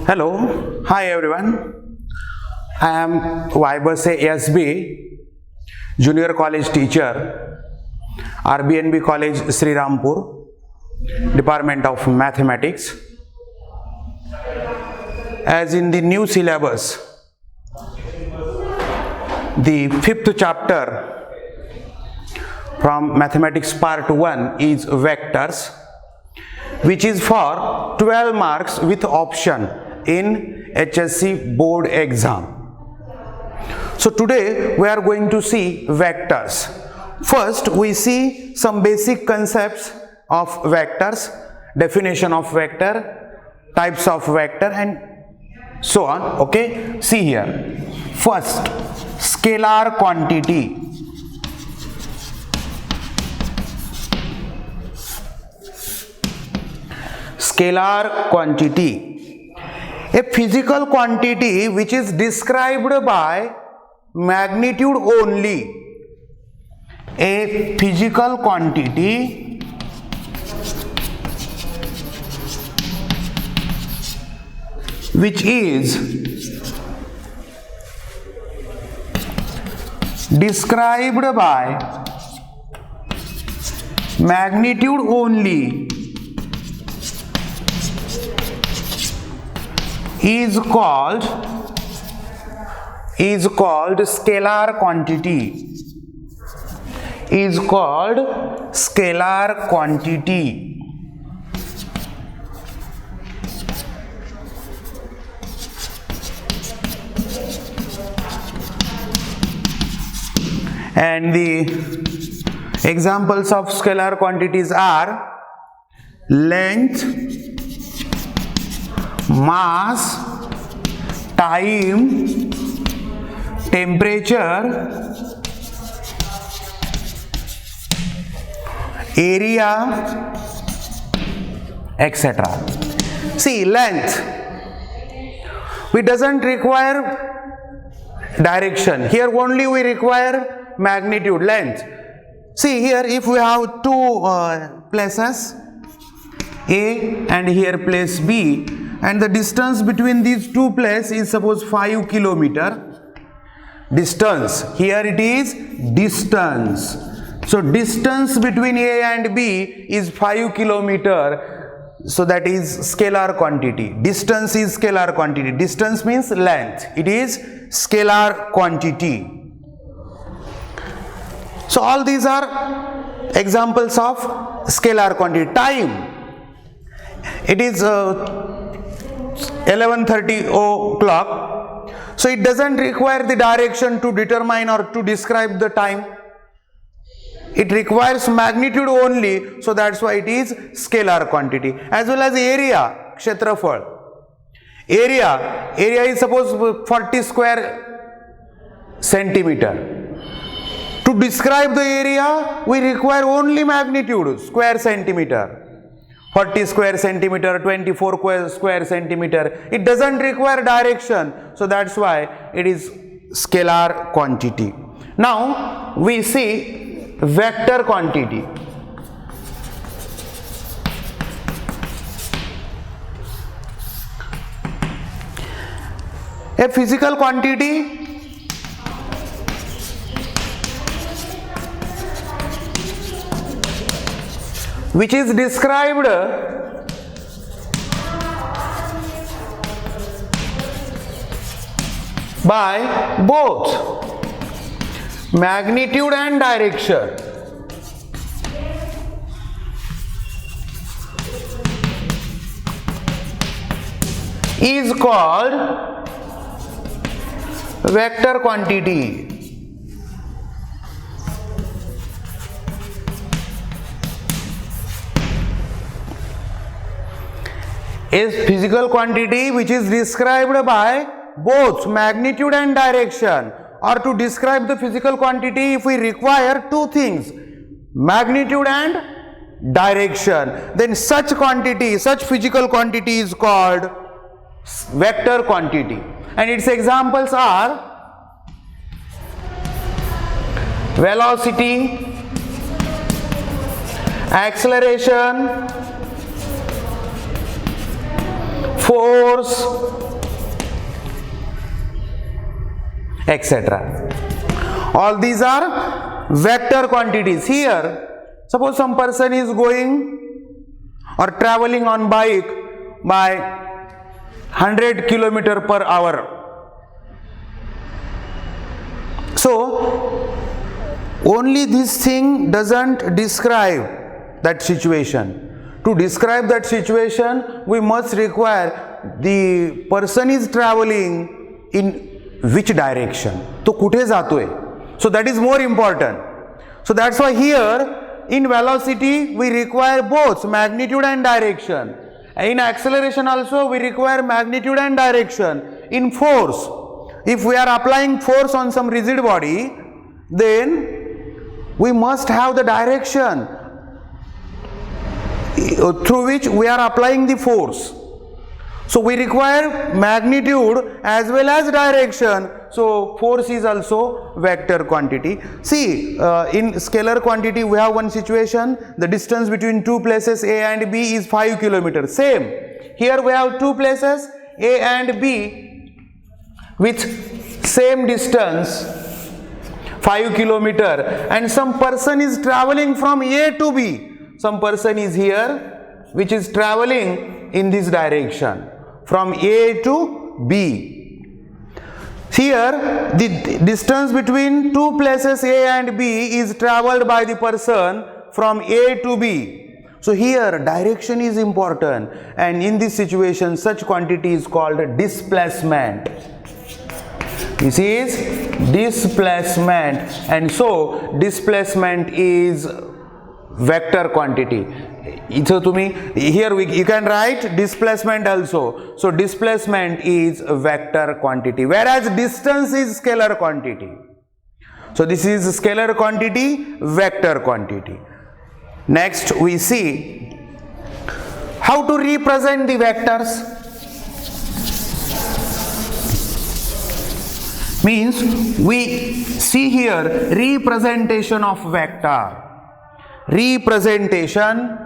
Hello, hi everyone. I am Vaibhase SB, Junior College Teacher, RBNB College, Sri Rampur, Department of Mathematics. As in the new syllabus, the 5th chapter from Mathematics Part 1 is Vectors, which is for 12 marks with option in HSC board exam. So today we are going to see vectors. First we see some basic concepts of vectors, definition of vector, types of vector and so on. Okay, see here. First, scalar quantity. Scalar quantity. A physical quantity which is described by magnitude only. A physical quantity which is described by magnitude only is called scalar quantity. Is called scalar quantity. And the examples of scalar quantities are length, mass, time, temperature, area, etc. See, length, we doesn't require direction. Here only we require magnitude, length. See here, if we have two places A and here place B, and the distance between these two places is suppose 5 kilometer. Distance, here it is distance. So distance between A and B is 5 kilometer. So that is scalar quantity. Distance is scalar quantity. Distance means length. It is scalar quantity. So all these are examples of scalar quantity. Time. It is 11:30 o'clock. So it doesn't require the direction to determine or to describe the time. It requires magnitude only, so that's why it is scalar quantity. As well as area, kshetrafal. Area is suppose 40 square centimeter. To describe the area, we require only magnitude, square centimeter. 40 square centimeter, 24 square centimeter. It doesn't require direction, so that's why it is scalar quantity. Now we see vector quantity. A physical quantity which is described by both magnitude and direction. Is called vector quantity. A physical quantity which is described by both magnitude and direction. Or to describe the physical quantity, if we require two things, magnitude and direction, then such quantity, such physical quantity is called vector quantity. And its examples are velocity, acceleration, force, etc. All these are vector quantities. Here, suppose some person is going or traveling on bike by 100 km per hour. So, only this thing doesn't describe that situation. To describe that situation, we must require the person is traveling in which direction. तो कुठे जातोय? So that is more important. So that's why here in velocity we require both magnitude and direction. In acceleration also we require magnitude and direction. In force, if we are applying force on some rigid body, then we must have the direction through which we are applying the force. So we require magnitude as well as direction. So force is also vector quantity. See, in scalar quantity we have one situation, the distance between two places A and B is 5 km. Same, here we have two places A and B with same distance 5 km, and some person is traveling from A to B. Some person is here which is traveling in this direction from A to B. Here the distance between two places A and B is traveled by the person from A to B. So here direction is important, and in this situation such quantity is called displacement. This is displacement, and so displacement is vector quantity. So here you can write displacement also. So displacement is a vector quantity, whereas distance is scalar quantity. So this is scalar quantity, vector quantity. Next we see how to represent the vectors. Means we see here representation of vector. Representation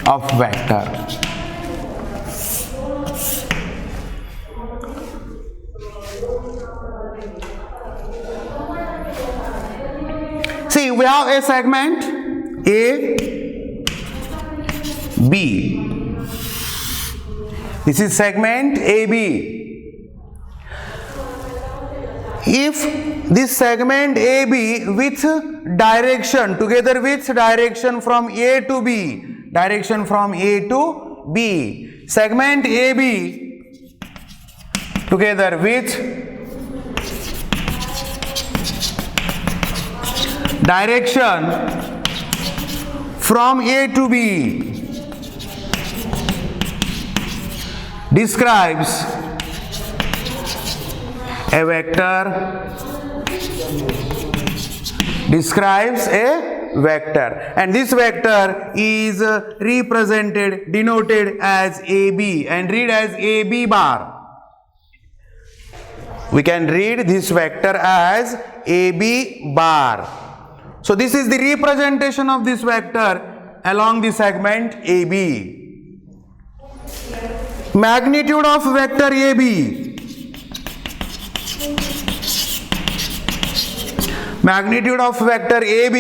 of vector. See, we have a segment A, B. This is segment AB. If this segment AB with direction, together with direction from A to B, direction from A to B, segment AB together with direction from A to B describes a vector, describes a vector, and this vector is represented, denoted as AB, and read as AB bar. We can read this vector as AB bar. So this is the representation of this vector along the segment AB. Magnitude of vector AB. Magnitude of vector AB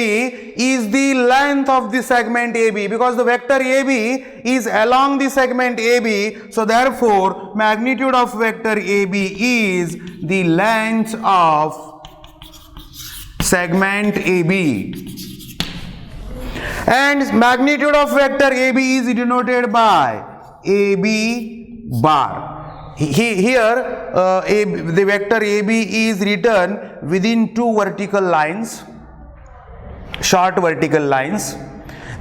is the length of the segment AB, because the vector AB is along the segment AB. So therefore magnitude of vector AB is the length of segment AB, and magnitude of vector AB is denoted by AB bar. Here the vector AB is written within two vertical lines, short vertical lines,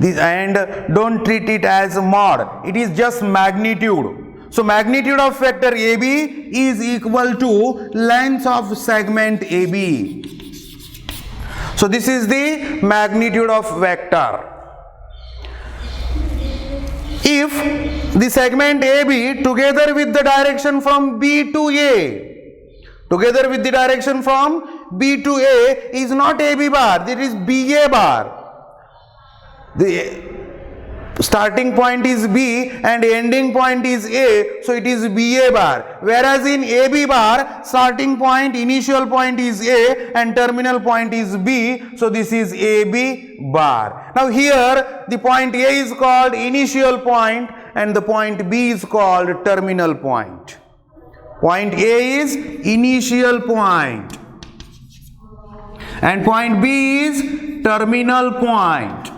and don't treat it as mod, it is just magnitude. So magnitude of vector AB is equal to length of segment AB. So this is the magnitude of vector. If the segment AB together with the direction from B to A, together with the direction from B to A is not AB bar, it is BA bar. The starting point is B and ending point is A, so it is BA bar. Whereas in AB bar, starting point, initial point is A and terminal point is B, so this is AB bar. Now here the point A is called initial point and the point B is called terminal point. Point A is initial point and point B is terminal point.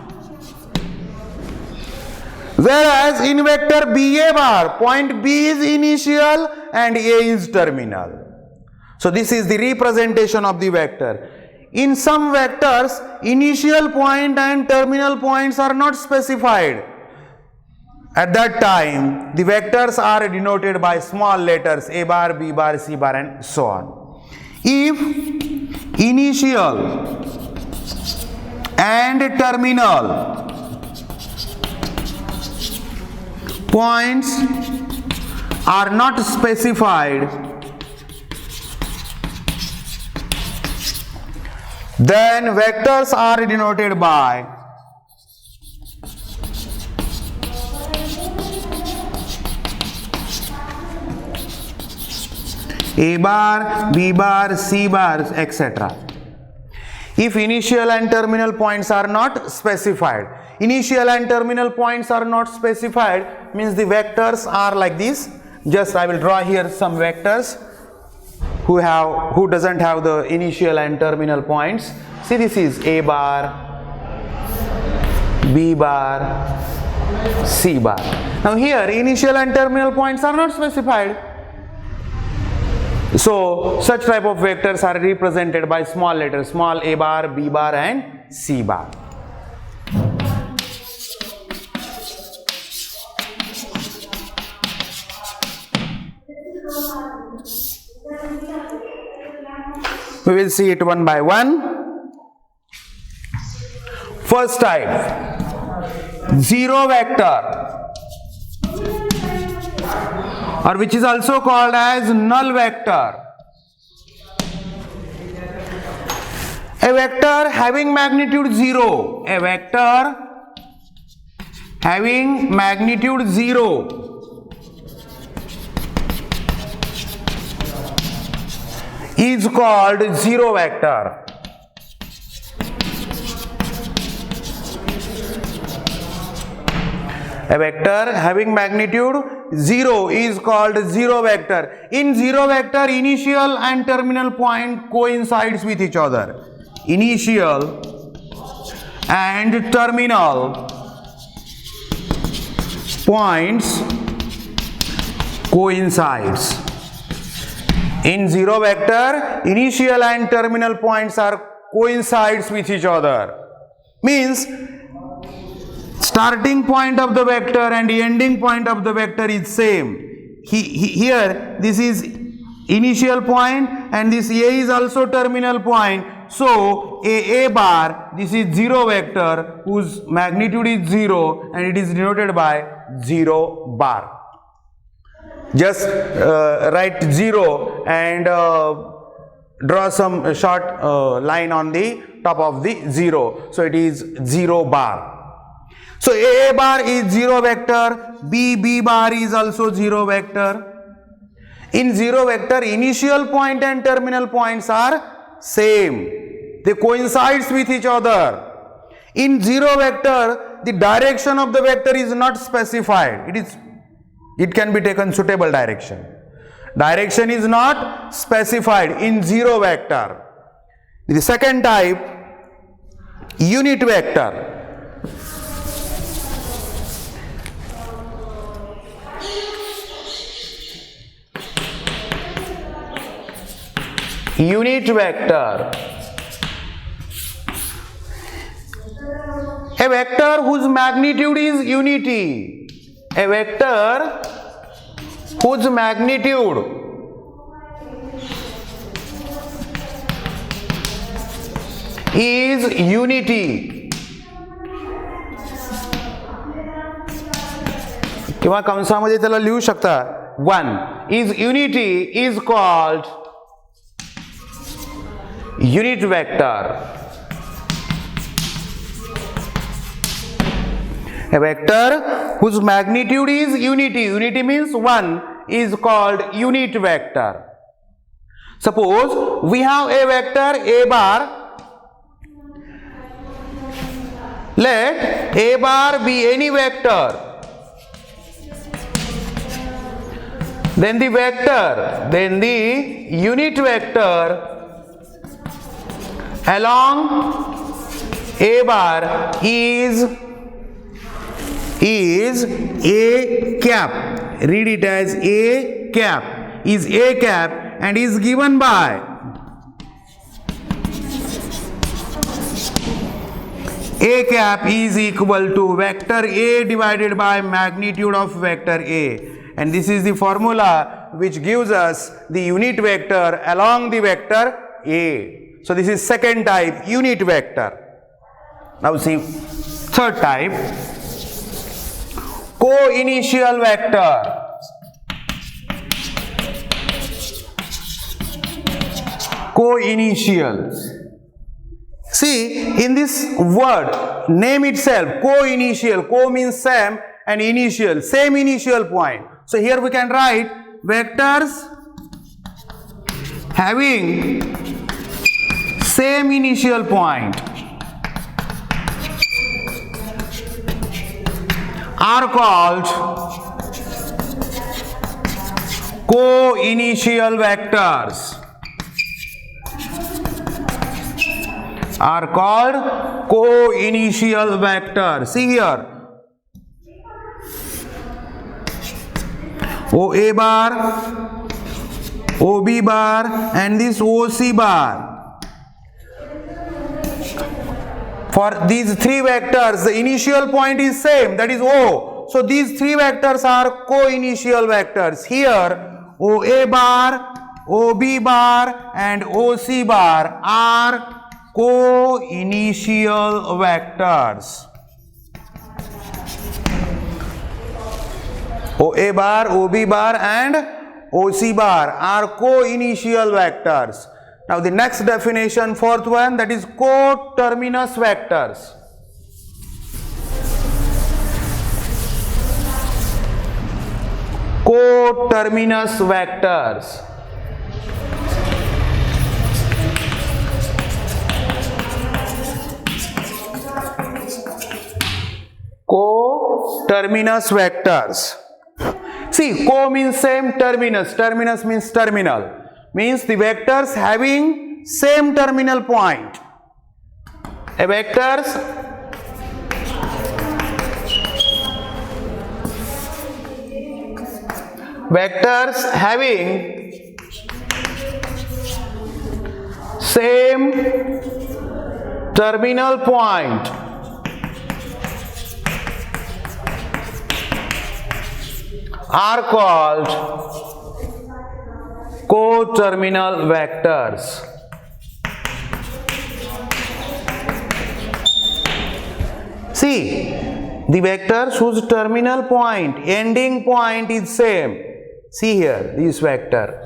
Whereas in vector BA bar, point B is initial and A is terminal. So this is the representation of the vector. In some vectors, initial point and terminal points are not specified. At that time, the vectors are denoted by small letters A bar, B bar, C bar and so on. If initial and terminal points are not specified, then vectors are denoted by A bar, B bar, C bar, etc. If initial and terminal points are not specified, initial and terminal points are not specified means the vectors are like this. Just I will draw here some vectors who doesn't have the initial and terminal points. See, this is A bar, B bar, C bar. Now here initial and terminal points are not specified. So such type of vectors are represented by small letters, small A bar, B bar and C bar. We will see it one by one. First type, zero vector, or which is also called as null vector. A vector having magnitude 0, a vector having magnitude 0 is called zero vector. A vector having magnitude 0 is called zero vector. In zero vector, initial and terminal point coincides with each other. Initial and terminal points coincides. In zero vector, initial and terminal points are coincides with each other. Means starting point of the vector and the ending point of the vector is same. Here this is initial point and this A is also terminal point. So A bar, this is zero vector whose magnitude is 0 and it is denoted by 0 bar. Just write 0 and draw some short line on the top of the 0. So it is 0 bar. So A bar is 0 vector, B bar is also 0 vector. In 0 vector, initial point and terminal points are same. They coincides with each other. In 0 vector, the direction of the vector is not specified. It can be taken suitable direction. Direction is not specified in 0 vector. The second type, unit vector. Unit vector. A vector whose magnitude is unity. A vector whose magnitude is unity. किंवा कंसामध्ये त्याला लिहू शकता 1 is unity is called unit vector. A vector whose magnitude is unity, unity means 1, is called unit vector. Suppose we have a vector A bar. Let A bar be any vector. Then the unit vector along A bar is A cap. Read it as A cap. Is A cap and is given by A cap is equal to vector A divided by magnitude of vector A. And this is the formula which gives us the unit vector along the vector A. So this is second type, unit vector. Now see third type, co-initial vector. Co-initials. See, in this word, name itself, co-initial, co means same and initial, same initial point. So here we can write vectors having same initial point are called co-initial vectors. Are called co-initial vectors. See here, OA bar, OB bar and this OC bar. For these three vectors, the initial point is same, that is O. So these three vectors are co-initial vectors. Here, OA bar, OB bar and OC bar are co-initial vectors. OA bar, OB bar and OC bar are co-initial vectors. Now the next definition, fourth one, that is coterminous vectors. Coterminous vectors. Co-terminus vectors. See, co means same, terminus, terminus means terminal, means the vectors having same terminal point. A vectors having same terminal point are called coterminal vectors. See, the vectors whose terminal point, ending point is same. See here, this vector.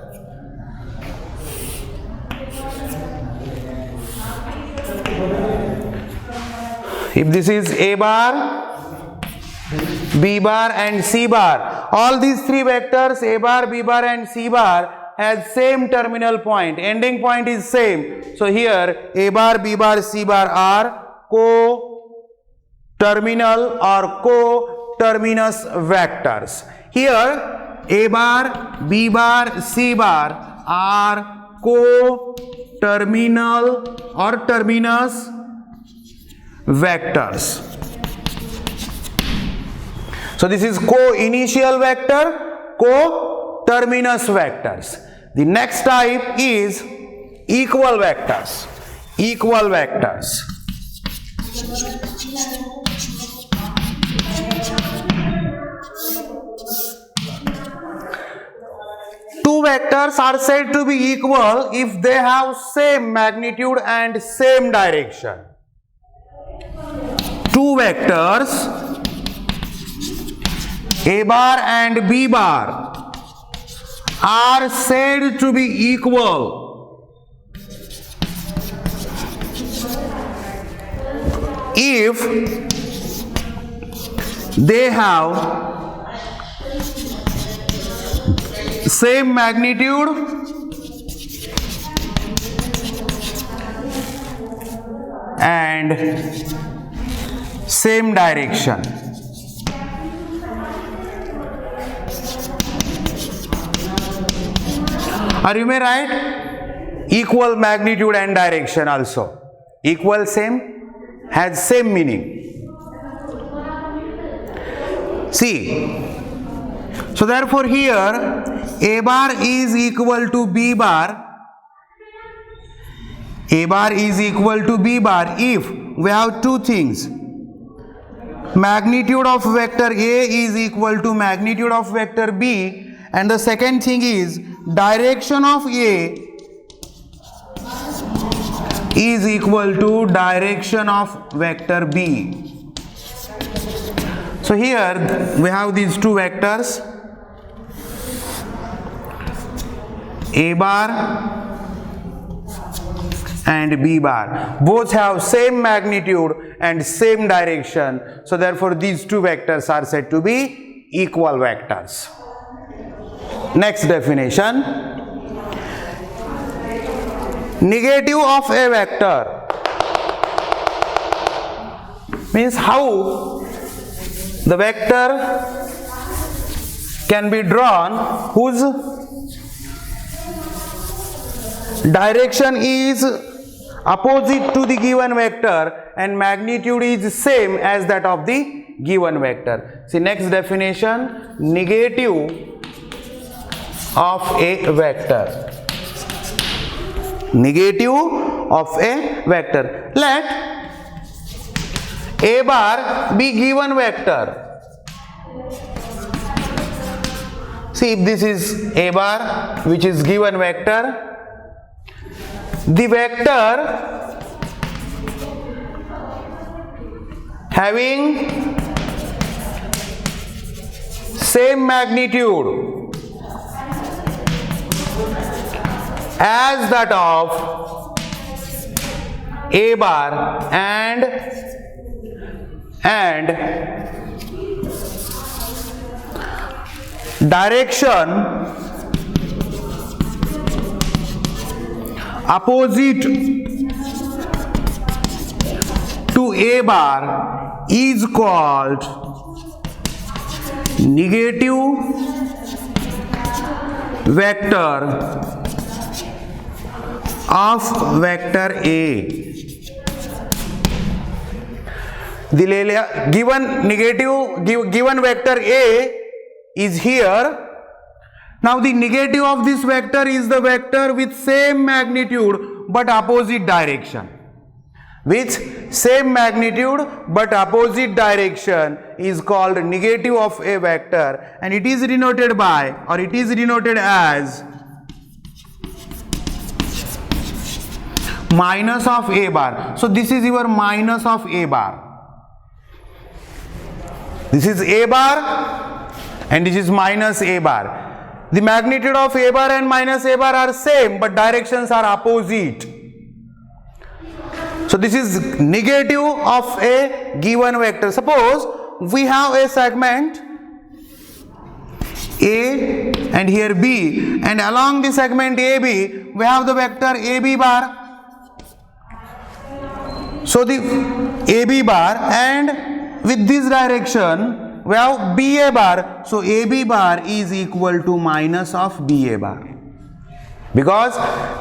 If this is A bar, B bar and C bar, all these three vectors A bar, B bar and C bar has same terminal point, ending point is same. So here A bar, B bar, C bar are co-terminal or co-terminus vectors. Here A bar, B bar, C bar are co-terminal or terminus vectors. So this is co-initial vector, co-terminus vectors. The next type is equal vectors. Equal vectors. Two vectors are said to be equal if they have same magnitude and same direction. Two vectors A bar and B bar are said to be equal if they have same magnitude and same direction. Or you may write equal magnitude and direction also. Equal, same, has same meaning. See, so therefore here A bar is equal to B bar. A bar is equal to B bar if we have two things. Magnitude of vector A is equal to magnitude of vector B, and the second thing is direction of A is equal to direction of vector B. So here we have these two vectors, A bar and B bar. Both have same magnitude and same direction. So therefore these two vectors are said to be equal vectors. Next definition. Negative of a vector means how the vector can be drawn whose direction is opposite to the given vector and magnitude is same as that of the given vector. See, next definition, negative of a vector. Negative of a vector. Let A bar be given vector. See, if this is A bar which is given vector, the vector having same magnitude as that of A bar and direction opposite to A bar is called negative vector of vector A. The given vector A is here. Now the negative of this vector is the vector with same magnitude but opposite direction. With same magnitude but opposite direction is called negative of a vector, and it is denoted by, or it is denoted as, minus of A bar. So this is your minus of A bar. This is A bar and this is minus A bar. The magnitude of A bar and minus A bar are same but directions are opposite. So this is negative of a given vector. Suppose we have a segment A and here B, and along the segment AB we have the vector AB bar. So the AB bar, and with this direction we have BA bar. So AB bar is equal to minus of BA bar, because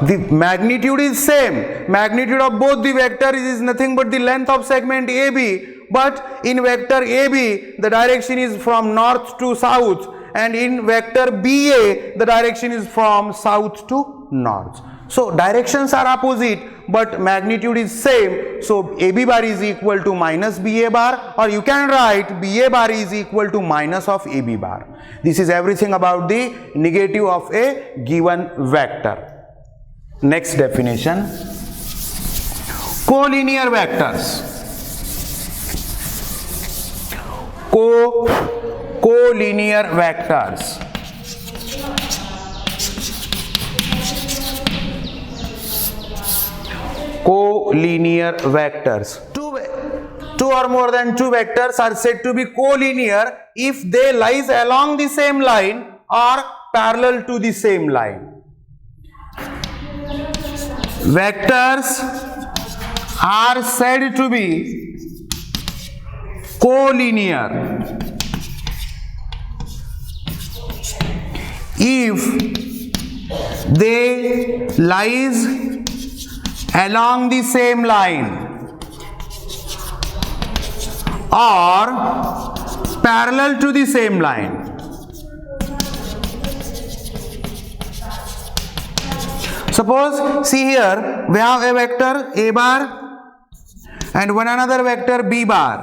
the magnitude is same. Magnitude of both the vectors is nothing but the length of segment AB, but in vector AB the direction is from north to south, and in vector BA the direction is from south to north. So directions are opposite but magnitude is same. So AB bar is equal to minus BA bar, or you can write BA bar is equal to minus of AB bar. This is everything about the negative of a given vector. Next definition, collinear vectors. Collinear vectors. Collinear vectors. two or more than two vectors are said to be collinear if they lies along the same line or parallel to the same line. Vectors are said to be collinear if they lies along the same line or parallel to the same line. Suppose, see here, we have a vector a bar and one another vector b bar.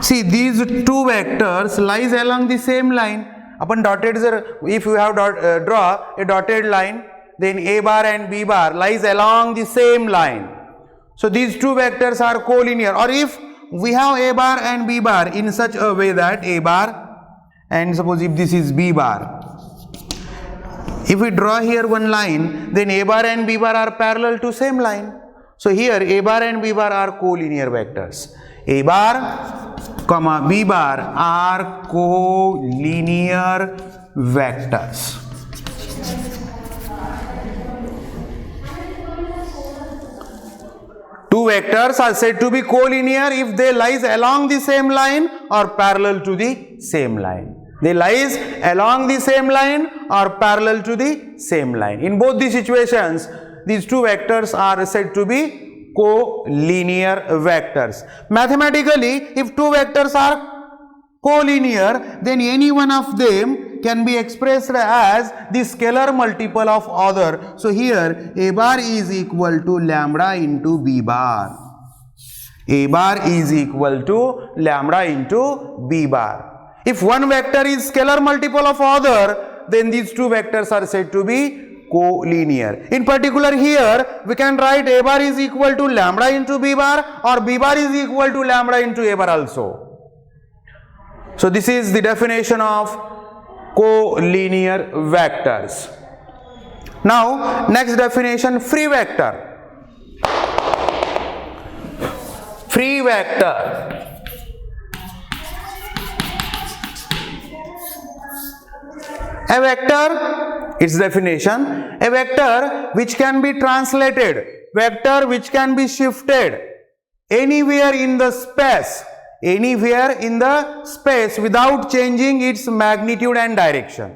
See, these two vectors lies along the same line. Upon dotted, if you have draw a dotted line, then a bar and b bar lies along the same line. So these two vectors are collinear. Or if we have a bar and b bar in such a way that a bar, and suppose if this is b bar, if we draw here one line, then a bar and b bar are parallel to same line. So here a bar and b bar are collinear vectors. A bar comma b bar are collinear vectors. Two vectors are said to be collinear if they lies along the same line or parallel to the same line. They lies along the same line or parallel to the same line. In both the situations, these two vectors are said to be collinear vectors. Mathematically, if two vectors are collinear, then any one of them can be expressed as the scalar multiple of other. So here a bar is equal to lambda into b bar. A bar is equal to lambda into b bar. If one vector is scalar multiple of other, then these two vectors are said to be collinear. In particular here, we can write a bar is equal to lambda into b bar or b bar is equal to lambda into a bar also. So this is the definition of collinear vectors. Now next definition, free vector. Free vector. A vector, its definition, a vector which can be translated, vector which can be shifted anywhere in the space, without changing its magnitude and direction.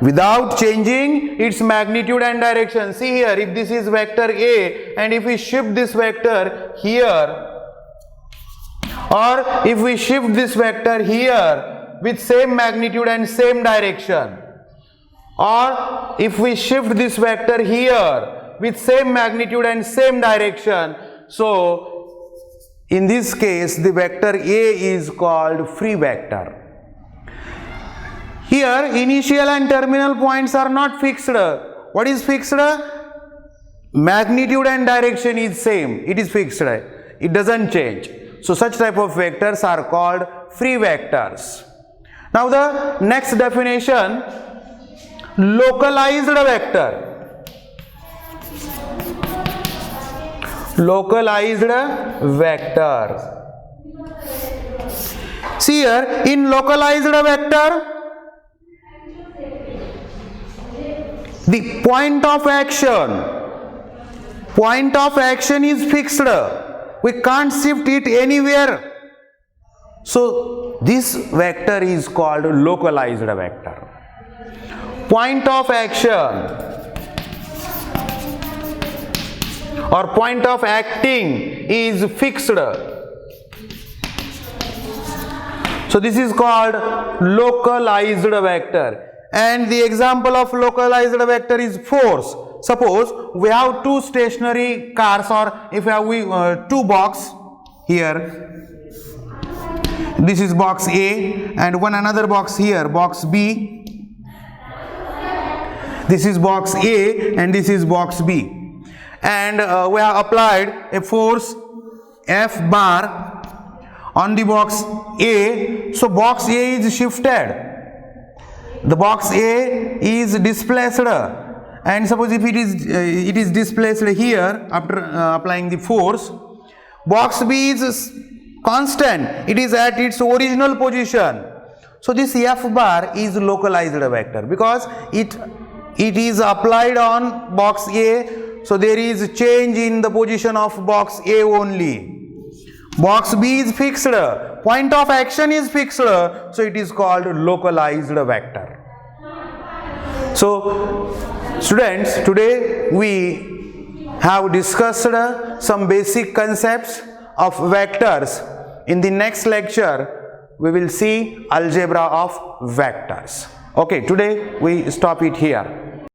Without changing its magnitude and direction. See here, if this is vector A and if we shift this vector here, or if we shift this vector here with same magnitude and same direction, or if we shift this vector here with same magnitude and same direction, so in this case the vector A is called free vector. Here initial and terminal points are not fixed. What is fixed? Magnitude and direction is same, it is fixed, it doesn't change. So such type of vectors are called free vectors. Now the next definition, localized vector. Localized vector. See here, in localized vector, the point of action is fixed. We can't shift it anywhere. So this vector is called localized vector. Point of action or point of acting is fixed. So this is called localized vector. And the example of localized vector is force. Suppose we have two stationary cars, or if we have two boxes here. This is box A and one another box here, box B. This is box A and this is box B. And we have applied a force F bar on the box A. So box A is shifted. The box A is displaced. And suppose if it is displaced here after applying the force, Box B is constant, it is at its original position. So this F bar is localized vector because it is applied on box A, so there is change in the position of box A only. Box B is fixed, point of action is fixed, so it is called localized vector. So students, today we have discussed some basic concepts of vectors. In the next lecture we will see algebra of vectors. Okay, today we stop it here.